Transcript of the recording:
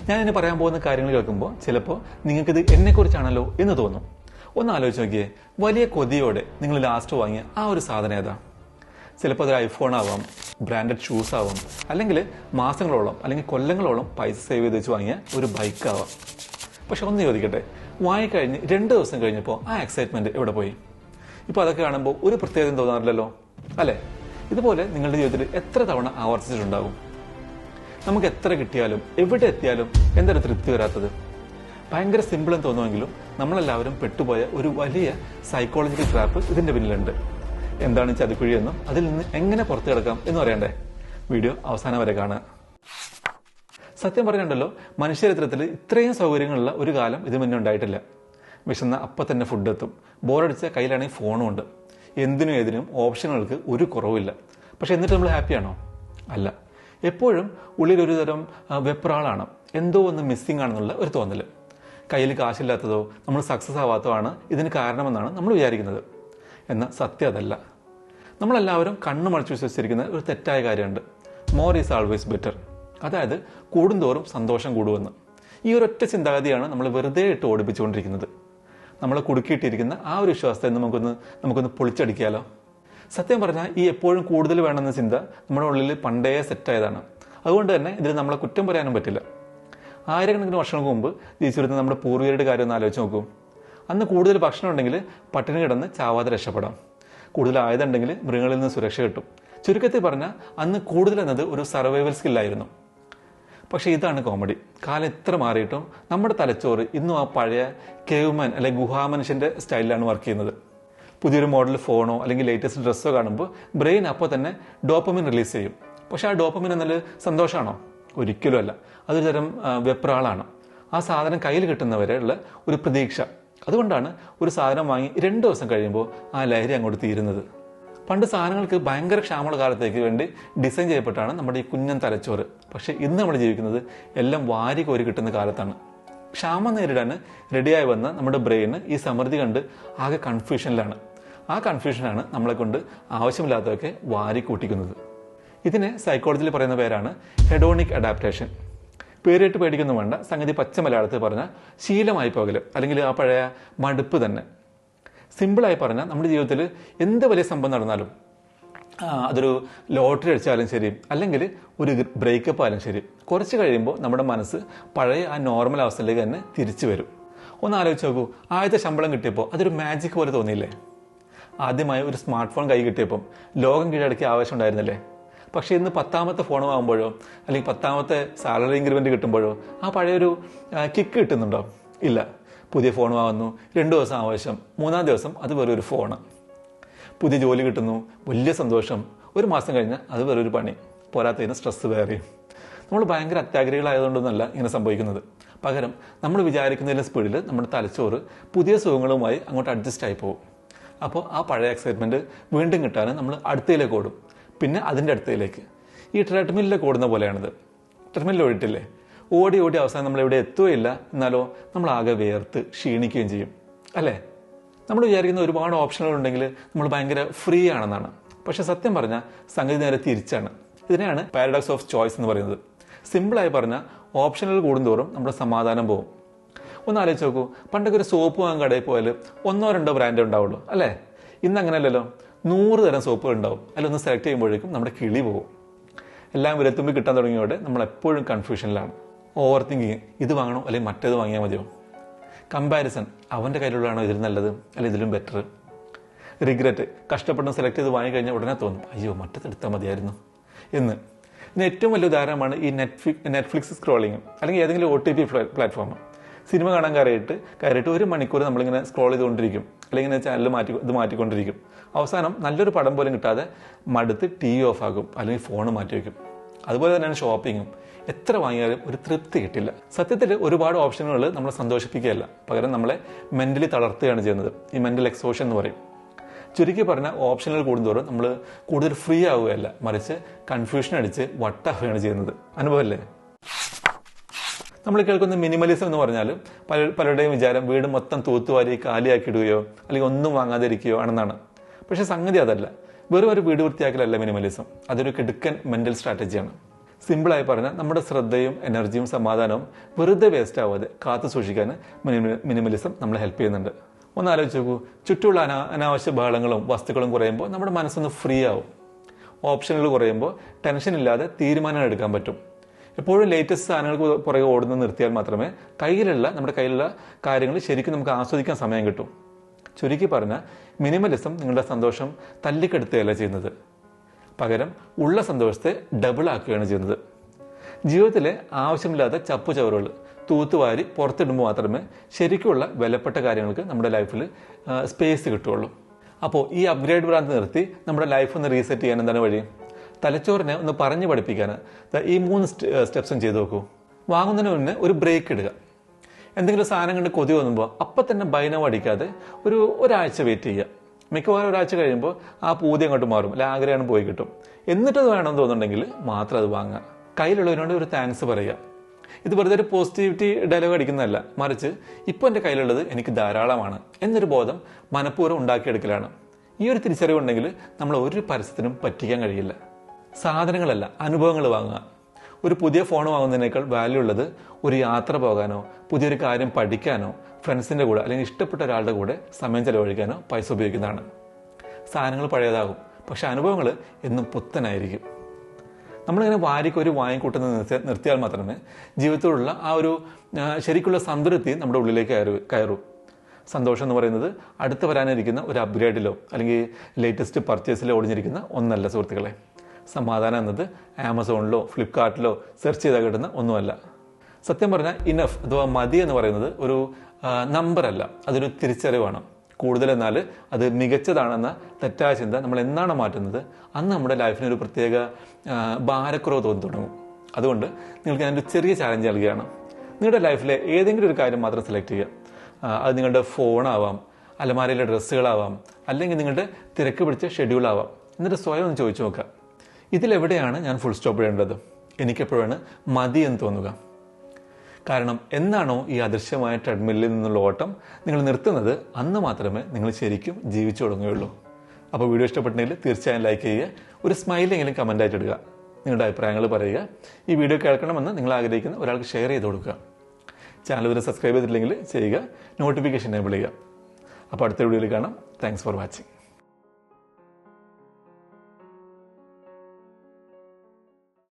ഞാനിനി പറയാൻ പോകുന്ന കാര്യങ്ങൾ കേൾക്കുമ്പോൾ ചിലപ്പോൾ നിങ്ങൾക്കിത് എന്നെക്കുറിച്ചാണല്ലോ എന്ന് തോന്നും. ഒന്ന് ആലോചിച്ച് നോക്കിയേ, വലിയ കൊതിയോടെ നിങ്ങൾ ലാസ്റ്റ് വാങ്ങിയ ആ ഒരു സാധനം ഏതാ? ചിലപ്പോൾ അതൊരു ഐഫോൺ ആവാം, ബ്രാൻഡഡ് ഷൂസ് ആവാം, അല്ലെങ്കിൽ മാസങ്ങളോളം അല്ലെങ്കിൽ കൊല്ലങ്ങളോളം പൈസ സേവ് ചെയ്ത് വെച്ച് വാങ്ങിയ ഒരു ബൈക്ക് ആവാം. പക്ഷെ ഒന്ന് ചോദിക്കട്ടെ, വാങ്ങിക്കഴിഞ്ഞ് 2 ദിവസം കഴിഞ്ഞപ്പോൾ ആ എക്സൈറ്റ്മെന്റ് എവിടെ പോയി? ഇപ്പോൾ അതൊക്കെ കാണുമ്പോൾ ഒരു പ്രത്യേകത തോന്നാറില്ലല്ലോ, അല്ലേ? ഇതുപോലെ നിങ്ങളുടെ ജീവിതത്തിൽ എത്ര തവണ ആവർത്തിച്ചിട്ടുണ്ടാകും? നമുക്ക് എത്ര കിട്ടിയാലും എവിടെ എത്തിയാലും എന്തൊരു തൃപ്തി വരാത്തത്? ഭയങ്കര സിമ്പിൾ എന്ന് തോന്നുമെങ്കിലും നമ്മളെല്ലാവരും പെട്ടുപോയ ഒരു വലിയ സൈക്കോളജിക്കൽ ട്രാപ്പ് ഇതിന്റെ പിന്നിലുണ്ട്. എന്താണ് ചതിക്കുഴി എന്നും അതിൽ നിന്ന് എങ്ങനെ പുറത്തു കിടക്കാം എന്നും അറിയണ്ടേ? വീഡിയോ അവസാനം വരെ കാണുക. സത്യം പറഞ്ഞുണ്ടല്ലോ, മനുഷ്യചരിത്രത്തിൽ ഇത്രയും സൗകര്യങ്ങളുള്ള ഒരു കാലം ഇത് മുന്നേ ഉണ്ടായിട്ടില്ല. വിശന്ന അപ്പം തന്നെ ഫുഡ് എത്തും, ബോറടിച്ച കയ്യിലാണെങ്കിൽ ഫോണും ഉണ്ട്. എന്തിനും ഏതിനും ഓപ്ഷനുകൾക്ക് ഒരു കുറവില്ല. പക്ഷെ എന്നിട്ട് നമ്മൾ ഹാപ്പിയാണോ? അല്ല. എപ്പോഴും ഉള്ളിലൊരു തരം വെപ്രാളാണ്, എന്തോ ഒന്ന് മിസ്സിംഗ് ആണെന്നുള്ള ഒരു തോന്നല്. കയ്യിൽ കാശില്ലാത്തതോ നമ്മൾ സക്സസ് ആവാത്തതോ ആണ് ഇതിന് കാരണമെന്നാണ് നമ്മൾ വിചാരിക്കുന്നത്. എന്നാൽ സത്യം അതല്ല. നമ്മളെല്ലാവരും കണ്ണു മടച്ചു വിശ്വസിച്ചിരിക്കുന്ന ഒരു തെറ്റായ കാര്യമുണ്ട്, മോർ ഈസ് ആൾവേസ് ബെറ്റർ. അതായത് കൂടുന്തോറും സന്തോഷം കൂടുമെന്ന്. ഈ ഒരൊറ്റ ചിന്താഗതിയാണ് നമ്മൾ വെറുതെ ഇട്ട് ഓടിപ്പിച്ചുകൊണ്ടിരിക്കുന്നത്. നമ്മളെ കുടുക്കിയിട്ടിരിക്കുന്ന ആ ഒരു വിശ്വാസത്തെ നമുക്കൊന്ന് പൊളിച്ചടിക്കാലോ. സത്യം പറഞ്ഞാൽ ഈ എപ്പോഴും കൂടുതൽ വേണമെന്ന ചിന്ത നമ്മുടെ ഉള്ളിൽ പണ്ടേ സെറ്റായതാണ്. അതുകൊണ്ട് തന്നെ ഇതിൽ നമ്മളെ കുറ്റം പറയാനും പറ്റില്ല. ആയിരക്കണക്കിന് വർഷങ്ങൾക്ക് മുമ്പ് ജീവിച്ചിരുന്ന നമ്മുടെ പൂർവികരുടെ കാര്യം ഒന്ന് ആലോചിച്ച് നോക്കൂ. അന്ന് കൂടുതൽ ഭക്ഷണം ഉണ്ടെങ്കിൽ പട്ടിണി കിടന്ന് ചാവാതെ രക്ഷപ്പെടാം. കൂടുതൽ ആയുധം ഉണ്ടെങ്കിൽ മൃഗങ്ങളിൽ നിന്ന് സുരക്ഷ കിട്ടും. ചുരുക്കത്തിൽ പറഞ്ഞാൽ അന്ന് കൂടുതൽ എന്നത് ഒരു സർവൈവൽ സ്കില്ലായിരുന്നു. പക്ഷെ ഇതാണ് കോമഡി. കാലം എത്ര മാറിയിട്ടും നമ്മുടെ തലച്ചോറ് ഇന്നും ആ പഴയ കേവ്മാൻ അല്ലെങ്കിൽ ഗുഹാമനുഷ്യന്റെ സ്റ്റൈലിലാണ് വർക്ക് ചെയ്യുന്നത്. പുതിയൊരു മോഡൽ ഫോണോ അല്ലെങ്കിൽ ലേറ്റസ്റ്റ് ഡ്രസ്സോ കാണുമ്പോൾ ബ്രെയിൻ അപ്പോൾ തന്നെ ഡോപ്പമിൻ റിലീസ് ചെയ്യും. പക്ഷെ ആ ഡോപ്പമിൻ എന്നാൽ സന്തോഷമാണോ? ഒരിക്കലും അല്ല. അതൊരു തരം വെപ്രാളാണ്. ആ സാധനം കയ്യിൽ കിട്ടുന്നവരെയുള്ള ഒരു പ്രതീക്ഷ. അതുകൊണ്ടാണ് ഒരു സാധനം വാങ്ങി 2 ദിവസം കഴിയുമ്പോൾ ആ ലഹരി അങ്ങോട്ട് തീരുന്നത്. പണ്ട് സാധനങ്ങൾക്ക് ഭയങ്കര ക്ഷാമമുള്ള കാലത്തേക്ക് വേണ്ടി ഡിസൈൻ ചെയ്യപ്പെട്ടാണ് നമ്മുടെ ഈ കുഞ്ഞൻ തലച്ചോറ്. പക്ഷെ ഇന്ന് നമ്മൾ ജീവിക്കുന്നത് എല്ലാം വാരി കോരി കിട്ടുന്ന കാലത്താണ്. ക്ഷാമം നേരിടാൻ റെഡിയായി വന്ന നമ്മുടെ ബ്രെയിന് ഈ സമൃദ്ധി കണ്ട് ആകെ കൺഫ്യൂഷനിലാണ്. ആ കൺഫ്യൂഷനാണ് നമ്മളെ കൊണ്ട് ആവശ്യമില്ലാത്തതൊക്കെ വാരി കൂട്ടിക്കുന്നത്. ഇതിനെ സൈക്കോളജിയിൽ പറയുന്ന പേരാണ് ഹെഡോണിക് അഡാപ്റ്റേഷൻ. പേരിട്ട് പേടിക്കൊന്നും വേണ്ട, സംഗതി പച്ച മലയാളത്തിൽ പറഞ്ഞാൽ ശീലമായി പോകല്, അല്ലെങ്കിൽ ആ പഴയ മടുപ്പ് തന്നെ. സിമ്പിളായി പറഞ്ഞാൽ നമ്മുടെ ജീവിതത്തിൽ എന്ത് വലിയ സംഭവം നടന്നാലും, അതൊരു ലോട്ടറി അടിച്ചാലും ശരി, അല്ലെങ്കിൽ ഒരു ബ്രേക്കപ്പ് ആയാലും ശരി, കുറച്ച് കഴിയുമ്പോൾ നമ്മുടെ മനസ്സ് പഴയ ആ നോർമൽ അവസ്ഥയിലേക്ക് തന്നെ തിരിച്ചു വരും. ഒന്ന് ആലോചിച്ച് നോക്കൂ, ആദ്യത്തെ ശമ്പളം കിട്ടിയപ്പോൾ അതൊരു മാജിക് പോലെ തോന്നിയില്ലേ? ആദ്യമായി ഒരു സ്മാർട്ട് ഫോൺ കൈ കിട്ടിയപ്പം ലോകം കീഴടക്കിയ ആവശ്യം ഉണ്ടായിരുന്നില്ലേ? പക്ഷേ ഇന്ന് 10ാമത്തെ ഫോൺ വാങ്ങുമ്പോഴോ അല്ലെങ്കിൽ 10ാമത്തെ സാലറി ഇൻക്രിമെന്റ് കിട്ടുമ്പോഴോ ആ പഴയൊരു കിക്ക് കിട്ടുന്നുണ്ടോ? ഇല്ല. പുതിയ ഫോൺ വാങ്ങുന്നു, 2 ദിവസം ആവശ്യം, 3-ാം ദിവസം അത് വേറൊരു ഫോണ്. പുതിയ ജോലി കിട്ടുന്നു, വലിയ സന്തോഷം, 1 മാസം കഴിഞ്ഞാൽ അത് വേറൊരു പണി, പോരാത്തതിന് സ്ട്രെസ് വേറെയും. നമ്മൾ ഭയങ്കര അത്യാഗ്രഹികളായതുകൊണ്ടൊന്നല്ല ഇങ്ങനെ സംഭവിക്കുന്നത്. പകരം നമ്മൾ വിചാരിക്കുന്നതിൻ്റെ സ്പീഡിൽ നമ്മുടെ തലച്ചോറ് പുതിയ സുഖങ്ങളുമായി അങ്ങോട്ട് അഡ്ജസ്റ്റ് ആയി പോകും. അപ്പോൾ ആ പഴയ എക്സൈറ്റ്മെന്റ് വീണ്ടും കിട്ടാൻ നമ്മൾ അടുത്തയിലേക്ക് ഓടും, പിന്നെ അതിൻ്റെ അടുത്തയിലേക്ക്. ഈ ട്രെഡ്മില്ലിൽ ഓടുന്ന പോലെയാണിത്. ട്രെഡ്മില്ലിൽ ഓടിയിട്ടില്ലേ? ഓടി ഓടി അവസാനം നമ്മൾ എവിടെ എത്തുകയില്ല, എന്നാലോ നമ്മൾ ആകെ വേർത്ത് ക്ഷീണിക്കുകയും ചെയ്യും, അല്ലേ? നമ്മൾ വിചാരിക്കുന്ന ഒരുപാട് ഓപ്ഷനുകൾ ഉണ്ടെങ്കിൽ നമ്മൾ ഭയങ്കര ഫ്രീ ആണെന്നാണ്. പക്ഷെ സത്യം പറഞ്ഞാൽ സംഗതി നേരെ തിരിച്ചാണ്. ഇതിനെയാണ് പാരഡോക്സ് ഓഫ് ചോയ്സ് എന്ന് പറയുന്നത്. സിമ്പിളായി പറഞ്ഞാൽ ഓപ്ഷനുകൾ കൂടുന്തോറും നമ്മുടെ സമാധാനം പോകും. ഒന്ന് ആലോചിച്ച് നോക്കൂ, പണ്ടൊക്കെ ഒരു സോപ്പ് വാങ്ങാൻ കടയിൽ പോയാൽ 1-2 ബ്രാൻഡേ ഉണ്ടാവുള്ളൂ, അല്ലേ? ഇന്ന് അങ്ങനെയല്ലല്ലോ, 100 തരം സോപ്പുകൾ ഉണ്ടാവും. അതിലൊന്ന് സെലക്ട് ചെയ്യുമ്പോഴേക്കും നമ്മുടെ കിളി പോകും. എല്ലാം വിരത്തുമ്പിൽ കിട്ടാൻ തുടങ്ങിയോടെ നമ്മൾ എപ്പോഴും കൺഫ്യൂഷനിലാണ്. ഓവർ തിങ്കിങ്, ഇത് വാങ്ങണോ അല്ലെങ്കിൽ മറ്റേത് വാങ്ങിയാൽ മതിയോ? കമ്പാരിസൺ, അവൻ്റെ കയ്യിലുള്ളതാണോ ഇതിൽ നല്ലത് അല്ലെങ്കിൽ ഇതിലും ബെറ്റർ? റിഗ്രറ്റ്, കഷ്ടപ്പെട്ട് സെലക്ട് ചെയ്ത് വാങ്ങിക്കഴിഞ്ഞാൽ ഉടനെ തോന്നും, അയ്യോ മറ്റേതെടുത്താൽ മതിയായിരുന്നു എന്ന്. ഇതിന് ഏറ്റവും വലിയ ഉദാഹരണമാണ് ഈ നെറ്റ്ഫ്ലിക്സ് സ്ക്രോളിങ്, അല്ലെങ്കിൽ ഏതെങ്കിലും OTT പ്ലാറ്റ്ഫോം. സിനിമ കാണാൻ കയറിയിട്ട് 1 മണിക്കൂർ നമ്മളിങ്ങനെ സ്ക്രോൾ ചെയ്തുകൊണ്ടിരിക്കും, അല്ലെങ്കിൽ ഇങ്ങനെ ചാനൽ മാറ്റിക്കൊണ്ടിരിക്കും. അവസാനം നല്ലൊരു പടം പോലും കിട്ടാതെ മടുത്ത് TV ഓഫ് ആകും, അല്ലെങ്കിൽ ഫോൺ മാറ്റി വയ്ക്കും. അതുപോലെ തന്നെയാണ് ഷോപ്പിങ്ങും. എത്ര വാങ്ങിയാലും ഒരു തൃപ്തി കിട്ടില്ല. സത്യത്തിൽ ഒരുപാട് ഓപ്ഷനുകൾ നമ്മളെ സന്തോഷിപ്പിക്കുകയല്ല, പകരം നമ്മളെ മെന്റലി തളർത്തുകയാണ് ചെയ്യുന്നത്. ഈ മെന്റൽ എക്സോഷൻ എന്ന് പറയും. ചുരുക്കി പറഞ്ഞാൽ ഓപ്ഷനുകൾ കൂടുന്തോറും നമ്മൾ കൂടുതൽ ഫ്രീ ആവുകയല്ല, മറിച്ച് കൺഫ്യൂഷൻ അടിച്ച് വട്ടാവുകയാണ് ചെയ്യുന്നത്. അനുഭവമല്ലേ? നമ്മൾ കേൾക്കുന്ന മിനിമലിസം എന്ന് പറഞ്ഞാൽ പലരുടെയും വിചാരം വീട് മൊത്തം തൂത്തുവാരി കാലിയാക്കിയിടുകയോ അല്ലെങ്കിൽ ഒന്നും വാങ്ങാതിരിക്കുകയോ ആണെന്നാണ്. പക്ഷെ സംഗതി അതല്ല. വെറും ഒരു വീട് വൃത്തിയാക്കലല്ല മിനിമലിസം, അതൊരു കിടുക്കൻ മെന്റൽ സ്ട്രാറ്റജിയാണ്. സിമ്പിളായി പറഞ്ഞാൽ നമ്മുടെ ശ്രദ്ധയും എനർജിയും സമാധാനവും വെറുതെ വേസ്റ്റ് ആവാതെ കാത്തു സൂക്ഷിക്കാൻ മിനിമലിസം നമ്മളെ ഹെൽപ്പ് ചെയ്യുന്നുണ്ട്. ഒന്ന് ആലോചിച്ച് നോക്കൂ, ചുറ്റുമുള്ള അനാവശ്യ ബഹളങ്ങളും വസ്തുക്കളും കുറയുമ്പോൾ നമ്മുടെ മനസ്സൊന്ന് ഫ്രീ ആവും. ഓപ്ഷനുകൾ കുറയുമ്പോൾ ടെൻഷൻ ഇല്ലാതെ തീരുമാനങ്ങൾ എടുക്കാൻ പറ്റും. എപ്പോഴും ലേറ്റസ്റ്റ് സാധനങ്ങൾക്ക് പുറകെ ഓടുന്നത് നിർത്തിയാൽ മാത്രമേ നമ്മുടെ കയ്യിലുള്ള കാര്യങ്ങൾ ശരിക്കും നമുക്ക് ആസ്വദിക്കാൻ സമയം കിട്ടും. ചുരുക്കി പറഞ്ഞാൽ മിനിമലിസം നിങ്ങളുടെ സന്തോഷം തല്ലിക്കെടുത്തുകയല്ല ചെയ്യുന്നത്, പകരം ഉള്ള സന്തോഷത്തെ ഡബിൾ ആക്കുകയാണ് ചെയ്യുന്നത്. ജീവിതത്തിലെ ആവശ്യമില്ലാത്ത ചപ്പുചവറുകൾ തൂത്തുവാരി പുറത്തിടുമ്പോൾ മാത്രമേ ശരിക്കുള്ള വിലപ്പെട്ട കാര്യങ്ങൾക്ക് നമ്മുടെ ലൈഫിൽ സ്പേസ് കിട്ടുകയുള്ളൂ. അപ്പോൾ ഈ അപ്ഗ്രേഡ് ഭ്രാന്ത് നിർത്തി നമ്മുടെ ലൈഫ് ഒന്ന് റീസെറ്റ് ചെയ്യാൻ എന്താണ് വഴി? തലച്ചോറിനെ ഒന്ന് പറഞ്ഞു പഠിപ്പിക്കാൻ ഈ 3 സ്റ്റെപ്സും ചെയ്തു നോക്കൂ. വാങ്ങുന്നതിന് മുന്നേ ഒരു ബ്രേക്ക് ഇടുക. എന്തെങ്കിലും സാധനം കണ്ട് കൊതി വന്നുമ്പോൾ അപ്പം തന്നെ ബൈനവ് അടിക്കാതെ ഒരാഴ്ച വെയിറ്റ് ചെയ്യുക. മിക്കവാറും ഒരാഴ്ച കഴിയുമ്പോൾ ആ പൂതി അങ്ങോട്ട് മാറും, അല്ലെ ആഗ്രഹം പോയി കിട്ടും. എന്നിട്ടത് വേണമെന്ന് തോന്നുന്നുണ്ടെങ്കിൽ മാത്രം അത് വാങ്ങുക. കയ്യിലുള്ളവരോട് ഒരു താങ്ക്സ് പറയുക. ഇത് വെറുതെ ഒരു പോസിറ്റിവിറ്റി ഡയലോഗ് അടിക്കുന്നതല്ല, മറിച്ച് ഇപ്പോൾ എൻ്റെ കയ്യിലുള്ളത് എനിക്ക് ധാരാളമാണ് എന്നൊരു ബോധം മനഃപൂർവ്വം ഉണ്ടാക്കിയെടുക്കലാണ്. ഈ ഒരു തിരിച്ചറിവുണ്ടെങ്കിൽ നമ്മൾ ഒരു പരസ്യത്തിനും പറ്റിക്കാൻ കഴിയില്ല. സാധനങ്ങളല്ല, അനുഭവങ്ങൾ വാങ്ങുക. ഒരു പുതിയ ഫോൺ വാങ്ങുന്നതിനേക്കാൾ വാല്യൂ ഉള്ളത് ഒരു യാത്ര പോകാനോ പുതിയൊരു കാര്യം പഠിക്കാനോ ഫ്രണ്ട്സിൻ്റെ കൂടെ അല്ലെങ്കിൽ ഇഷ്ടപ്പെട്ട ഒരാളുടെ കൂടെ സമയം ചെലവഴിക്കാനോ പൈസ ഉപയോഗിക്കുന്നതാണ്. സാധനങ്ങൾ പഴയതാകും, പക്ഷെ അനുഭവങ്ങൾ എന്നും പുത്തനായിരിക്കും. നമ്മളിങ്ങനെ വാരിക്കൊരു വാങ്ങിക്കൂട്ടുന്നത് നിർത്തിയാൽ മാത്രമേ ജീവിതത്തിലുള്ള ആ ഒരു ശരിക്കുള്ള സംതൃപ്തി നമ്മുടെ ഉള്ളിലേക്ക് കയറൂ. സന്തോഷം എന്ന് പറയുന്നത് അടുത്ത് വരാനിരിക്കുന്ന ഒരു അപ്ഗ്രേഡിലോ അല്ലെങ്കിൽ ലേറ്റസ്റ്റ് പർച്ചേസിലോ ഒളിഞ്ഞിരിക്കുന്ന ഒന്നല്ല സുഹൃത്തുക്കളെ. സമാധാനം എന്നത് ആമസോണിലോ ഫ്ലിപ്കാർട്ടിലോ സെർച്ച് ചെയ്താൽ കിട്ടുന്ന ഒന്നുമല്ല. സത്യം പറഞ്ഞാൽ ഇനഫ് അഥവാ മതി എന്ന് പറയുന്നത് ഒരു നമ്പറല്ല, അതൊരു തിരിച്ചറിവാണ്. കൂടുതലെന്നാൽ അത് മികച്ചതാണെന്ന തെറ്റായ ചിന്ത നമ്മൾ എന്നാണ് മാറ്റുന്നത് അന്ന് നമ്മുടെ ലൈഫിനൊരു പ്രത്യേക ഭാരക്കുറവ് തോന്നി തുടങ്ങും. അതുകൊണ്ട് നിങ്ങൾക്ക് ഞാനൊരു ചെറിയ ചാലഞ്ച് നൽകുകയാണ്. നിങ്ങളുടെ ലൈഫിലെ ഏതെങ്കിലും ഒരു കാര്യം മാത്രം സെലക്ട് ചെയ്യുക. അത് നിങ്ങളുടെ ഫോണാവാം, അലമാരയിലെ ഡ്രസ്സുകളാവാം, അല്ലെങ്കിൽ നിങ്ങളുടെ തിരക്ക് പിടിച്ച ഷെഡ്യൂളാവാം. എന്നിട്ട് സ്വയം ഒന്ന് ചോദിച്ചു നോക്കുക, ഇതിലെവിടെയാണ് ഞാൻ ഫുൾ സ്റ്റോപ്പ് ചെയ്യേണ്ടത്? എനിക്കെപ്പോഴാണ് മതി എന്ന് തോന്നുക? കാരണം എന്നാണോ ഈ അദൃശ്യമായ ട്രെഡ്മില്ലിൽ നിന്നുള്ള ഓട്ടം നിങ്ങൾ നിർത്തുന്നത് അന്ന് മാത്രമേ നിങ്ങൾ ശരിക്കും ജീവിച്ചു തുടങ്ങുകയുള്ളൂ. അപ്പോൾ വീഡിയോ ഇഷ്ടപ്പെട്ടെങ്കിൽ തീർച്ചയായും ലൈക്ക് ചെയ്യുക, ഒരു സ്മൈലെങ്കിലും കമൻ്റായിട്ട് ഇടുക, നിങ്ങളുടെ അഭിപ്രായങ്ങൾ പറയുക. ഈ വീഡിയോ കേൾക്കണമെന്ന് നിങ്ങൾ ആഗ്രഹിക്കുന്ന ഒരാൾക്ക് ഷെയർ ചെയ്ത് കൊടുക്കുക. ചാനൽ വരെ സബ്സ്ക്രൈബ് ചെയ്തിട്ടില്ലെങ്കിൽ ചെയ്യുക, നോട്ടിഫിക്കേഷൻ എനേബിൾ ചെയ്യുക. അപ്പോൾ അടുത്ത വീഡിയോയിൽ കാണാം. Thanks for watching.